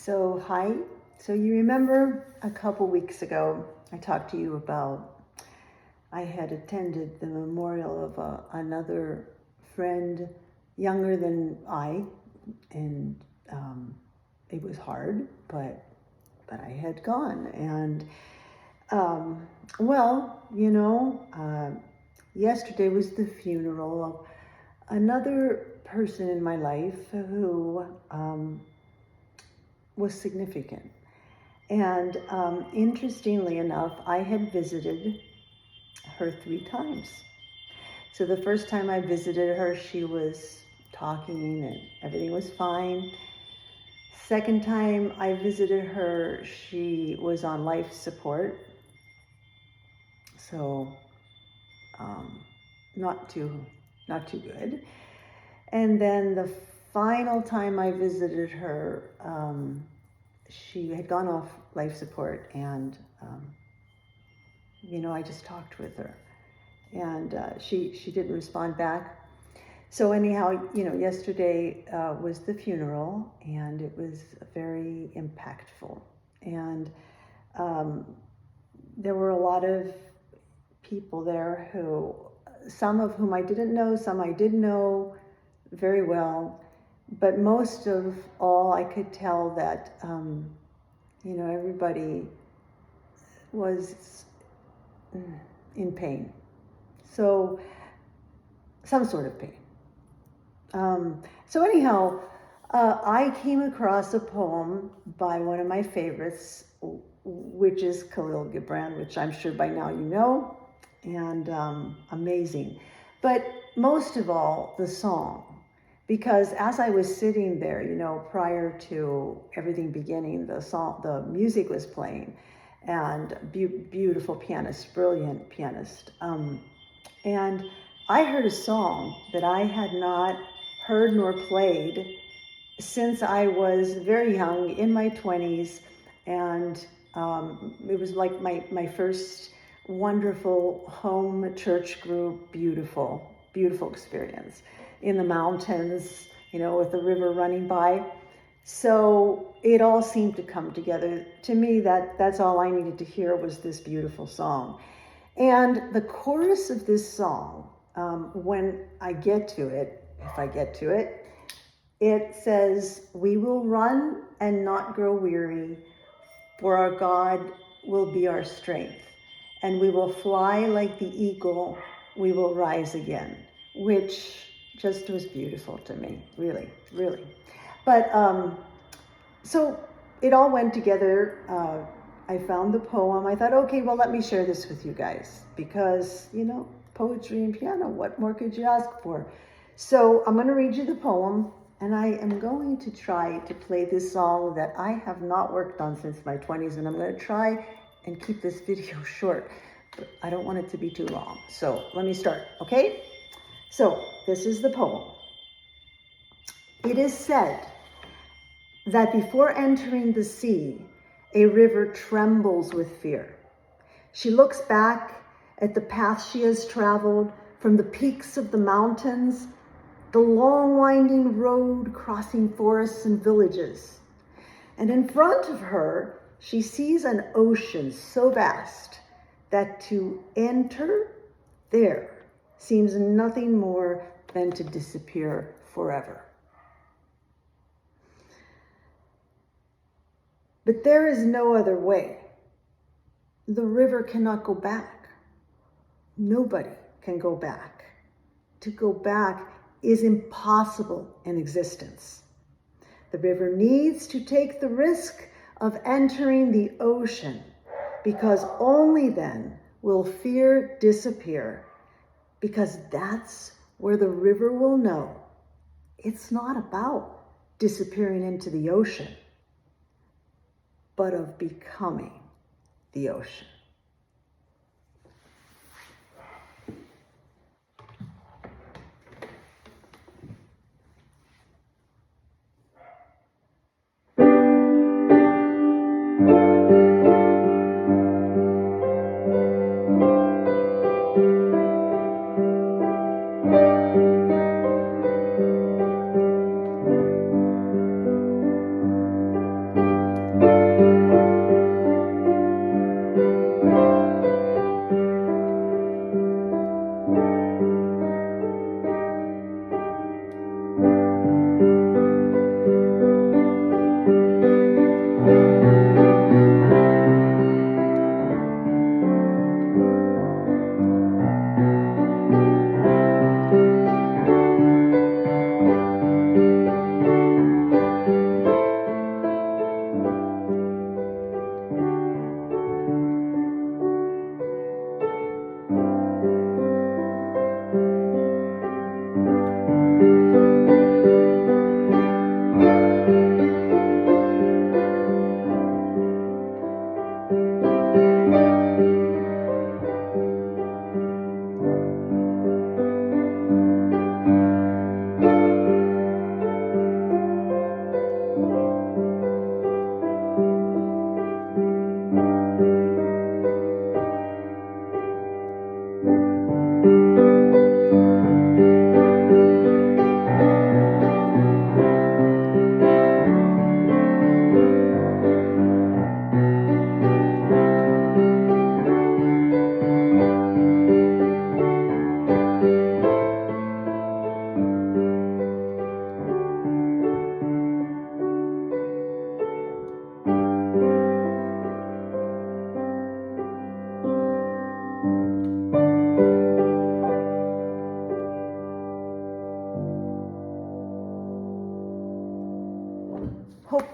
Hi. So you remember a couple weeks ago, I talked to you about I had attended the memorial of another friend younger than I, and it was hard, but I had gone. And well, yesterday was the funeral of another person in my life who was significant. And interestingly enough, I had visited her 3 times. So the first time I visited her, she was talking and everything was fine. Second time I visited her, she was on life support. So not too good. And then the final time I visited her, she had gone off life support, and I just talked with her, and she didn't respond back. So anyhow, yesterday was the funeral, and it was very impactful, and there were a lot of people there some of whom I didn't know, some I did know very well, but most of all, I could tell that everybody was in pain. So some sort of pain. So anyhow, I came across a poem by one of my favorites, which is Khalil Gibran, which I'm sure by now you know, and amazing. But most of all, the song, because as I was sitting there, prior to everything beginning, the music was playing, and beautiful pianist, brilliant pianist, and I heard a song that I had not heard nor played since I was very young, in my 20s, and it was like my first wonderful home church group, beautiful experience in the mountains, with the river running by. So it all seemed to come together. To me, that's all I needed to hear was this beautiful song. And the chorus of this song, when I get to it, if I get to it, it says, "We will run and not grow weary, for our God will be our strength. And we will fly like the eagle, we will rise again," which just was beautiful to me, really, really. But so it all went together. I found the poem. I thought, okay, well, let me share this with you guys, because, poetry and piano, what more could you ask for? So I'm going to read you the poem, and I am going to try to play this song that I have not worked on since my 20s, and I'm going to try and keep this video short, but I don't want it to be too long. So let me start, okay? So this is the poem. It is said that before entering the sea, a river trembles with fear. She looks back at the path she has traveled from the peaks of the mountains, the long winding road crossing forests and villages. And in front of her, she sees an ocean so vast that to enter there seems nothing more than to disappear forever. But there is no other way. The river cannot go back. Nobody can go back. To go back is impossible in existence. The river needs to take the risk of entering the ocean, because only then will fear disappear, because that's where the river will know it's not about disappearing into the ocean, but of becoming the ocean.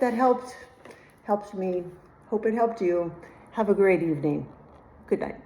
that helped me. Hope it helped you. Have a great evening. Good night.